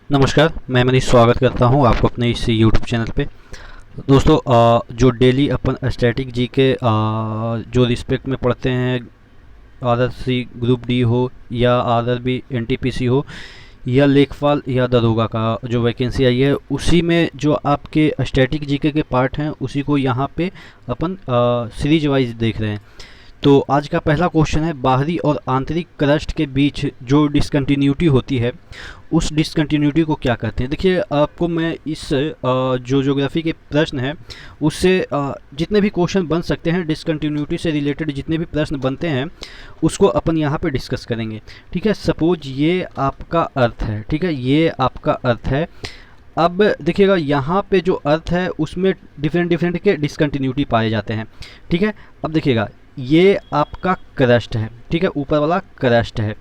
नमस्कार, मैं मनीष स्वागत करता हूं आपको अपने इस यूट्यूब चैनल पे। दोस्तों, जो डेली अपन स्टैटिक जी के जो रिस्पेक्ट में पढ़ते हैं, आरआरसी ग्रुप डी हो या आरआरबी एनटीपीसी हो या लेखपाल या दरोगा का जो वैकेंसी आई है, उसी में जो आपके स्टैटिक जीके के पार्ट हैं उसी को यहाँ पे अपन सीरीज वाइज देख रहे हैं। तो आज का पहला क्वेश्चन है, बाहरी और आंतरिक क्रस्ट के बीच जो डिसकंटिन्यूटी होती है उस डिसकंटिन्यूटी को क्या कहते हैं। देखिए, आपको मैं इस जो ज्योग्राफी के प्रश्न हैं उससे जितने भी क्वेश्चन बन सकते हैं, डिसकंटिन्यूटी से रिलेटेड जितने भी प्रश्न बनते हैं उसको अपन यहाँ पे डिस्कस करेंगे। ठीक है, सपोज ये आपका अर्थ है। ठीक है, ये आपका अर्थ है। अब देखिएगा, यहाँ पे जो अर्थ है उसमें डिफरेंट के डिसकंटिन्यूटी पाए जाते हैं। ठीक है, अब देखिएगा, ये आपका क्रस्ट है। ठीक है, ऊपर वाला क्रस्ट है।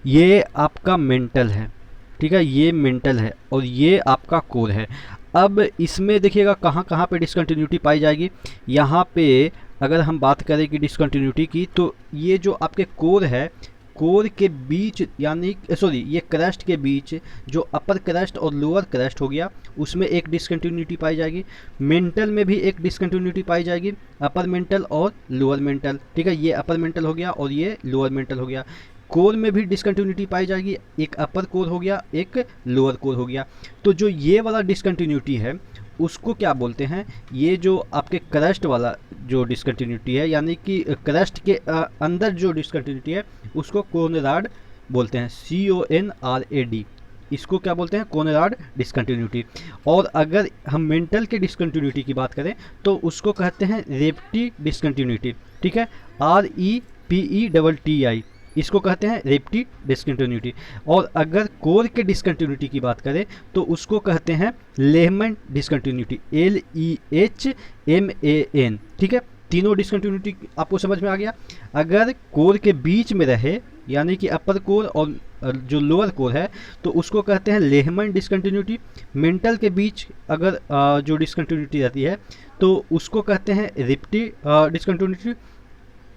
ये आपका मेंटल है। ठीक है, ये मेंटल है और ये आपका कोर है। अब इसमें देखिएगा कहाँ कहाँ पे डिसकंटिन्यूटी पाई जाएगी। यहाँ पे अगर हम बात करें कि डिसकंटिन्यूटी की, तो ये जो आपके कोर है, कोर के बीच यानी सॉरी ये क्रस्ट के बीच जो अपर क्रस्ट और लोअर क्रस्ट हो गया उसमें एक डिसकंटिन्यूटी पाई जाएगी। मेंटल में भी एक डिसकंटिन्यूटी पाई जाएगी, अपर मेंटल और लोअर मेंटल। ठीक है, ये अपर मेंटल हो गया और ये लोअर मेंटल हो गया। कोर में भी डिसकंटिन्यूटी पाई जाएगी, एक अपर कोर हो गया, एक लोअर कोर हो गया। तो जो ये वाला डिसकंटिन्यूटी है उसको क्या बोलते हैं, ये जो आपके क्रस्ट वाला जो डिसकंटिन्यूटी है यानी कि क्रस्ट के अंदर जो डिसकंटिन्यूटी है उसको कोनराड बोलते हैं, CONRAD। इसको क्या बोलते हैं, कोनराड डिसकंटिन्यूटी। और अगर हम मेंटल के डिसकंटिन्यूटी की बात करें तो उसको कहते हैं रेप्टी डिसकंटिन्यूटी। ठीक है, REPETTI, इसको कहते हैं रेप्टी डिसकंटिन्यूटी। और अगर कोर के डिसकंटिन्यूटी की बात करें तो उसको कहते हैं लेहमैन डिसकंटिन्यूटी, LEHMAN। ठीक है, तीनों डिसकंटिन्यूटी आपको समझ में आ गया। अगर कोर के बीच में रहे यानी कि अपर कोर और जो लोअर कोर है तो उसको कहते हैं लेहमैन डिसकंटिन्यूटी। मेंटल के बीच अगर जो डिसकंटिन्यूटी रहती है तो उसको कहते हैं रेप्टी डिसकंटिन्यूटी।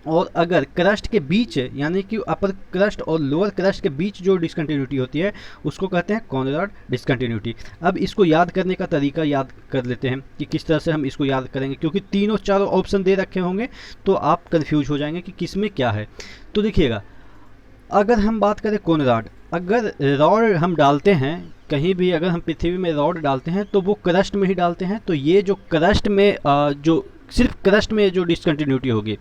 और अगर क्रस्ट के बीच यानी कि अपर क्रस्ट और लोअर क्रस्ट के बीच जो डिसकंटिन्यूटी होती है उसको कहते हैं कॉनराड डिसकंटिन्यूटी। अब इसको याद करने का तरीका याद कर लेते हैं कि किस तरह से हम इसको याद करेंगे, क्योंकि तीनों चारों ऑप्शन दे रखे होंगे तो आप कंफ्यूज हो जाएंगे कि किस में क्या है। तो देखिएगा, अगर हम बात करें कॉनराड, अगर रॉड हम डालते हैं कहीं भी, अगर हम पृथ्वी में रॉड डालते हैं तो वो क्रस्ट में ही डालते हैं। तो ये जो क्रस्ट में जो सिर्फ क्रस्ट में जो डिसकंटिन्यूटी होगी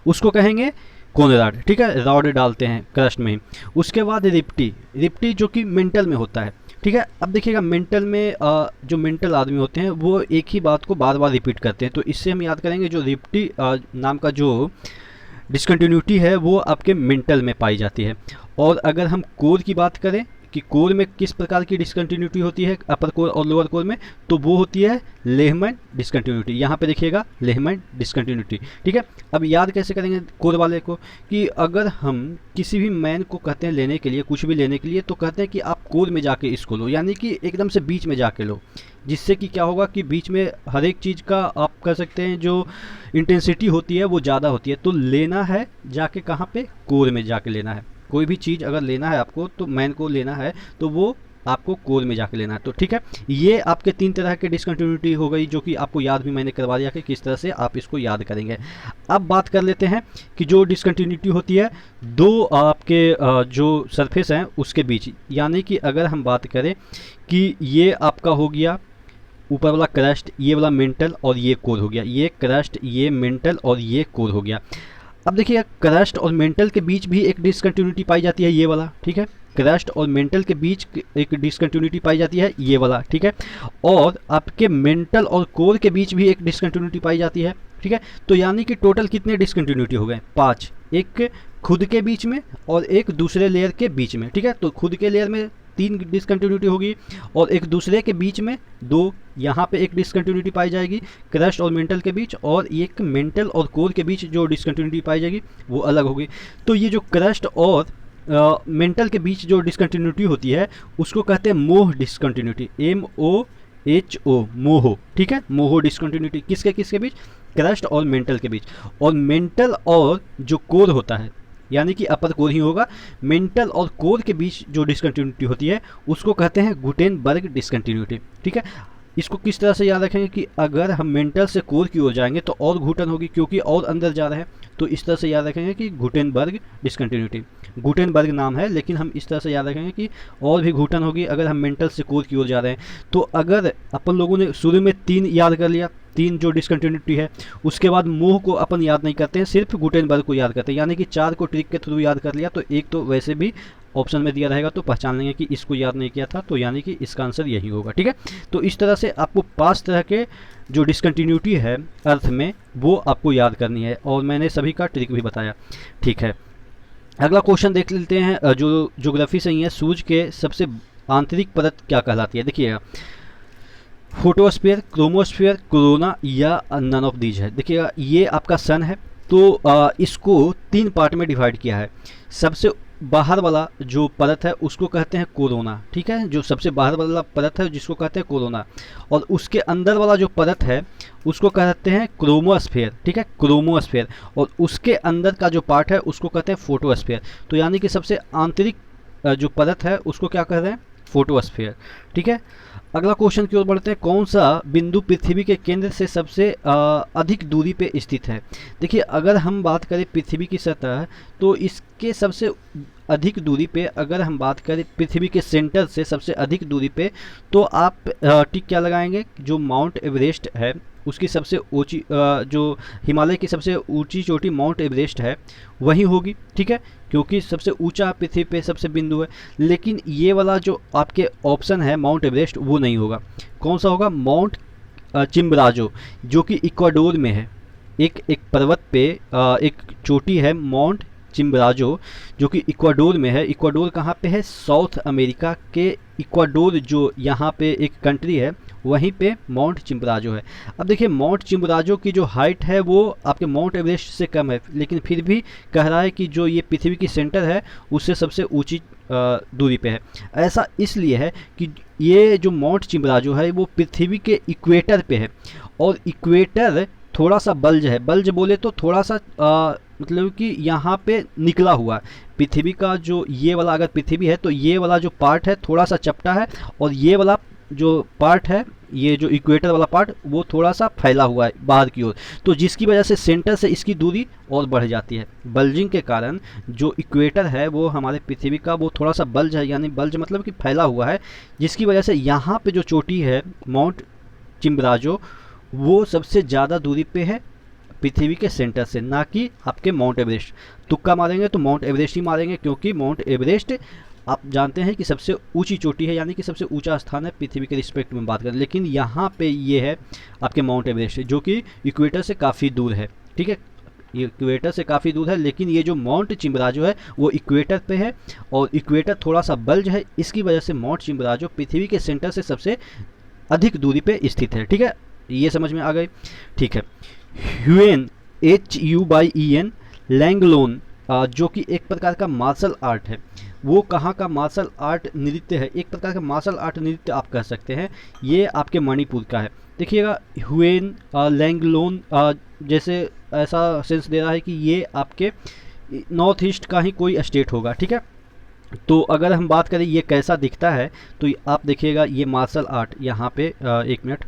उसको कहेंगे कोनराड। ठीक है, रॉड डालते हैं क्रस्ट में ही। उसके बाद रिप्टी जो कि मेंटल में होता है। ठीक है, अब देखिएगा, मेंटल में जो मेंटल आदमी होते हैं वो एक ही बात को बार बार रिपीट करते हैं। तो इससे हम याद करेंगे जो रिप्टी नाम का जो डिसकंटिन्यूटी है वो आपके मेंटल में पाई जाती है। और अगर हम कोर की बात करें कि कोर में किस प्रकार की डिसकंटिन्यूटी होती है अपर कोर और लोअर कोर में, तो वो होती है लेहमैन डिसकंटिन्यूटी। यहाँ पे देखिएगा लेहमैन डिसकंटिन्यूटी। ठीक है, अब याद कैसे करेंगे कोर वाले को, कि अगर हम किसी भी मैन को कहते हैं लेने के लिए, कुछ भी लेने के लिए, तो कहते हैं कि आप कोर में जाके इसको लो, यानी कि एकदम से बीच में जाके लो। जिससे कि क्या होगा कि बीच में हर एक चीज़ का आप कह सकते हैं जो इंटेंसिटी होती है वो ज़्यादा होती है। तो लेना है जाके कहाँ पे, कोर में जाके लेना है। कोई भी चीज़ अगर लेना है आपको तो मैन को लेना है तो वो आपको कोर में जाके लेना है। तो ठीक है, ये आपके तीन तरह के डिसकंटिन्यूटी हो गई जो कि आपको याद भी मैंने करवा दिया कि किस तरह से आप इसको याद करेंगे। अब बात कर लेते हैं कि जो डिसकंटिन्यूटी होती है दो आपके जो सरफेस हैं उसके बीच, यानी कि अगर हम बात करें कि ये आपका हो गया ऊपर वाला क्रस्ट, ये वाला मेंटल और ये कोर हो गया, ये क्रस्ट, ये मेंटल और ये कोर हो गया। अब देखिए, क्रस्ट और मेंटल के बीच भी एक डिसकंटिन्यूटी पाई जाती है, ये वाला। ठीक है, क्रस्ट और मेंटल के बीच एक डिसकंटिन्यूटी पाई जाती है, ये वाला। ठीक है, और आपके मेंटल और कोर के बीच भी एक डिसकंटिन्यूटी पाई जाती है। ठीक है, तो यानी कि टोटल कितने डिसकंटिन्यूटी हो गए, 5। एक खुद के बीच में और एक दूसरे लेयर के बीच में। ठीक है, तो खुद के लेयर में 3 डिसकंटिन्यूटी होगी और एक दूसरे के बीच में 2। यहाँ पे एक डिसकंटिन्यूटी पाई जाएगी क्रस्ट और मेंटल के बीच, और एक मेंटल और कोर के बीच जो डिसकंटिन्यूटी पाई जाएगी वो अलग होगी। तो ये जो क्रस्ट और मेंटल के बीच जो डिसकंटिन्यूटी होती है उसको कहते हैं मोह डिसकंटिन्यूटी, MOHO, मोहो। ठीक है, मोहो डिसकंटिन्यूटी किसके किसके बीच, क्रस्ट और मेंटल के बीच। और मेंटल और जो कोर होता है यानी कि अपर कोर ही होगा। मेंटल और कोर के बीच जो डिसकंटिन्यूटी होती है उसको कहते हैं गुटेनबर्ग डिसकंटिन्यूटी। ठीक है, इसको किस तरह से याद रखेंगे कि अगर हम मेंटल से कोर की ओर जाएंगे तो और घुटन होगी क्योंकि और अंदर जा रहा है, तो इस तरह से याद रखेंगे कि गुटेनबर्ग डिसकंटिन्यूटी। गुटेनबर्ग नाम है लेकिन हम इस तरह से याद रखेंगे कि और भी घुटन होगी अगर हम मेंटल से कोर की ओर जा रहे हैं। तो अगर अपन लोगों ने शुरू में 3 याद कर लिया, 3 जो डिसकंटिन्यूटी है, उसके बाद मोह को अपन याद नहीं करते हैं, सिर्फ गुटेनबर्ग को याद करते हैं, यानी कि 4 को ट्रिक के थ्रू याद कर लिया तो एक तो वैसे भी ऑप्शन में दिया रहेगा तो पहचान लेंगे कि इसको याद नहीं किया था, तो यानी कि इसका आंसर यही होगा। ठीक है, तो इस तरह से आपको 5 तरह के जो डिसकंटिन्यूटी है अर्थ में वो आपको याद करनी है और मैंने सभी का ट्रिक भी बताया। ठीक है, अगला क्वेश्चन देख लेते हैं जो ज्योग्राफी से ही है। सूर्य के सबसे आंतरिक परत क्या कहलाती है? देखिएगा, फोटोस्फीयर, क्रोमोस्फीयर, कोरोना या नन ऑफ दीज है। देखिएगा, ये आपका सन है तो इसको 3 पार्ट में डिवाइड किया है। सबसे बाहर वाला जो परत है उसको कहते हैं कोरोना। ठीक है, जो सबसे बाहर वाला परत है जिसको कहते हैं कोरोना, और उसके अंदर वाला जो परत है उसको कहते हैं क्रोमोस्फीयर। ठीक है, क्रोमोस्फीयर, और उसके अंदर का जो पार्ट है उसको कहते हैं फोटोस्फीयर। तो यानी कि सबसे आंतरिक जो परत है उसको क्या कह रहे हैं? फोटोस्फीयर। ठीक है, अगला क्वेश्चन की ओर बढ़ते हैं। कौन सा बिंदु पृथ्वी के केंद्र से सबसे अधिक दूरी पे स्थित है? देखिए, अगर हम बात करें पृथ्वी की सतह तो इसके सबसे अधिक दूरी पे, अगर हम बात करें पृथ्वी के सेंटर से सबसे अधिक दूरी पे, तो आप टिक क्या लगाएंगे? जो माउंट एवरेस्ट है उसकी सबसे ऊंची जो हिमालय की सबसे ऊंची चोटी माउंट एवरेस्ट है वही होगी। ठीक है, क्योंकि सबसे ऊंचा पृथ्वी पे सबसे बिंदु है। लेकिन ये वाला जो आपके ऑप्शन है माउंट एवरेस्ट वो नहीं होगा। कौन सा होगा? माउंट चिम्बराजो, जो कि इक्वाडोर में है। एक पर्वत पे एक चोटी है माउंट चिम्बराजो जो कि इक्वाडोर में है। इक्वाडोर कहाँ पे है? साउथ अमेरिका के इक्वाडोर जो यहाँ पे एक कंट्री है वहीं पे माउंट चिम्बराजो है। अब देखिए, माउंट चिम्बराजो की जो हाइट है वो आपके माउंट एवरेस्ट से कम है, लेकिन फिर भी कह रहा है कि जो ये पृथ्वी की सेंटर है उससे सबसे ऊंची दूरी पे है। ऐसा इसलिए है कि ये जो माउंट चिम्बराजो है वो पृथ्वी के इक्वेटर पे है, और इक्वेटर थोड़ा सा बल्ज है। बल्ज बोले तो थोड़ा सा मतलब कि यहाँ पे निकला हुआ पृथ्वी का जो ये वाला, अगर पृथ्वी है तो ये वाला जो पार्ट है थोड़ा सा चपटा है, और ये वाला जो पार्ट है, ये जो इक्वेटर वाला पार्ट, वो थोड़ा सा फैला हुआ है बाहर की ओर, तो जिसकी वजह से सेंटर से इसकी दूरी और बढ़ जाती है। बल्जिंग के कारण जो इक्वेटर है वो हमारे पृथ्वी का वो थोड़ा सा बल्ज है, यानी बल्ज मतलब कि फैला हुआ है, जिसकी वजह से यहाँ पे जो चोटी है माउंट चिम्बराजो वो सबसे ज़्यादा दूरी पे है पृथ्वी के सेंटर से, ना कि आपके माउंट एवरेस्ट। तुक्का मारेंगे तो माउंट एवरेस्ट ही मारेंगे, क्योंकि माउंट एवरेस्ट आप जानते हैं कि सबसे ऊंची चोटी है, यानी कि सबसे ऊंचा स्थान है पृथ्वी के रिस्पेक्ट में बात करें। लेकिन यहाँ पे ये है आपके माउंट एवरेस्ट जो कि इक्वेटर से काफ़ी दूर है। ठीक है, ये इक्वेटर से काफ़ी दूर है, लेकिन ये जो माउंट चिम्बराजो है वो इक्वेटर पे है, और इक्वेटर थोड़ा सा बल्ज है, इसकी वजह से माउंट चिम्बराजो पृथ्वी के सेंटर से सबसे अधिक दूरी पे स्थित है। ठीक है, ये समझ में आ गई। ठीक है, ह्यूएन HUYEN लैंगलोन जो कि एक प्रकार का मार्शल आर्ट है, वो कहाँ का मार्शल आर्ट नृत्य है? एक प्रकार का मार्शल आर्ट नृत्य आप कह सकते हैं, ये आपके मणिपुर का है। देखिएगा, ह्यूएन लैंगलोन जैसे ऐसा सेंस दे रहा है कि ये आपके नॉर्थ ईस्ट का ही कोई स्टेट होगा। ठीक है, तो अगर हम बात करें ये कैसा दिखता है तो आप देखिएगा, ये मार्शल आर्ट यहाँ पे एक मिनट,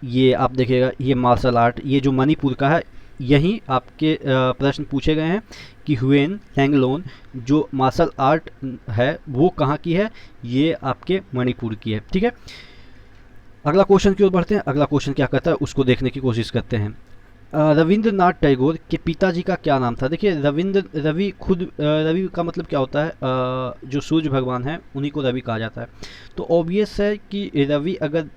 ये आप देखिएगा, ये मार्शल आर्ट ये जो मणिपुर का है, यहीं आपके प्रश्न पूछे गए हैं कि ह्यूएन लैंगलोन जो मार्शल आर्ट है वो कहाँ की है? ये आपके मणिपुर की है। ठीक है, अगला क्वेश्चन की ओर बढ़ते हैं। अगला क्वेश्चन क्या कहता है उसको देखने की कोशिश करते हैं। रविंद्रनाथ टैगोर के पिताजी का क्या नाम था? देखिए, रवि का मतलब क्या होता है? जो सूर्य भगवान है उन्हीं को रवि कहा जाता है। तो ऑब्वियस है कि रवि अगर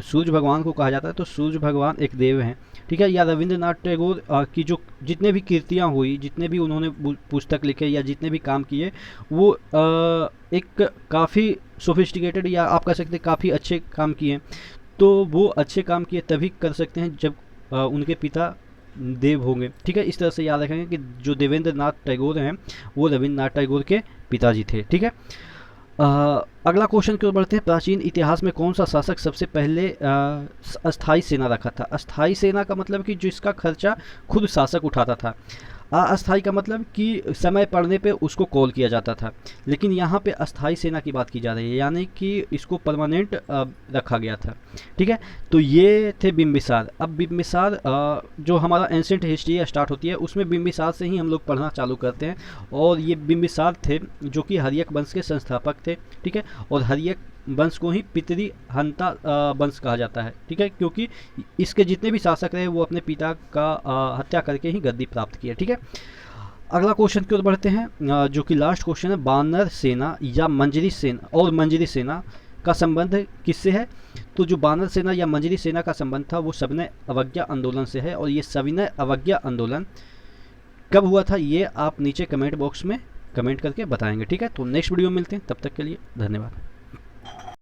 सूर्य भगवान को कहा जाता है तो सूर्य भगवान एक देव हैं। ठीक है, या रविंद्रनाथ टैगोर की जो जितने भी कृतियाँ हुई, जितने भी उन्होंने पुस्तक लिखे या जितने भी काम किए, वो एक काफ़ी सोफिस्टिकेटेड या आप कह सकते हैं काफ़ी अच्छे काम किए। तो वो अच्छे काम किए तभी कर सकते हैं जब उनके पिता देव होंगे। ठीक है, इस तरह से याद रखेंगे कि जो देवेंद्र नाथ टैगोर हैं वो रविंद्रनाथ टैगोर के पिताजी थे। ठीक है, अगला क्वेश्चन की ओर बढ़ते हैं। प्राचीन इतिहास में कौन सा शासक सबसे पहले अस्थाई सेना रखा था? अस्थाई सेना का मतलब कि जिसका खर्चा खुद शासक उठाता था। अस्थाई का मतलब कि समय पड़ने पे उसको कॉल किया जाता था, लेकिन यहाँ पे अस्थाई सेना की बात की जा रही है, यानी कि इसको परमानेंट रखा गया था। ठीक है, तो ये थे बिम्बिसार। अब बिम्बिसार जो हमारा एंशिएंट हिस्ट्री स्टार्ट होती है उसमें बिम्बिसार से ही हम लोग पढ़ना चालू करते हैं। और ये बिम्बिसार थे जो कि हर्यक वंश के संस्थापक थे। ठीक है, और हर्यक वंश को ही पितरी हंता वंश कहा जाता है। ठीक है, क्योंकि इसके जितने भी शासक रहे वो अपने पिता का हत्या करके ही गद्दी प्राप्त किया। ठीक है, अगला क्वेश्चन की ओर बढ़ते हैं, जो कि लास्ट क्वेश्चन है, बानर सेना या मंजरी सेना और मंजरी सेना का संबंध किससे है? तो जो बानर सेना या मंजरी सेना का संबंध था वो सविनय अवज्ञा आंदोलन से है। और ये सविनय अवज्ञा आंदोलन कब हुआ था ये आप नीचे कमेंट बॉक्स में कमेंट करके बताएंगे। ठीक है, तो नेक्स्ट वीडियो में मिलते हैं, तब तक के लिए धन्यवाद।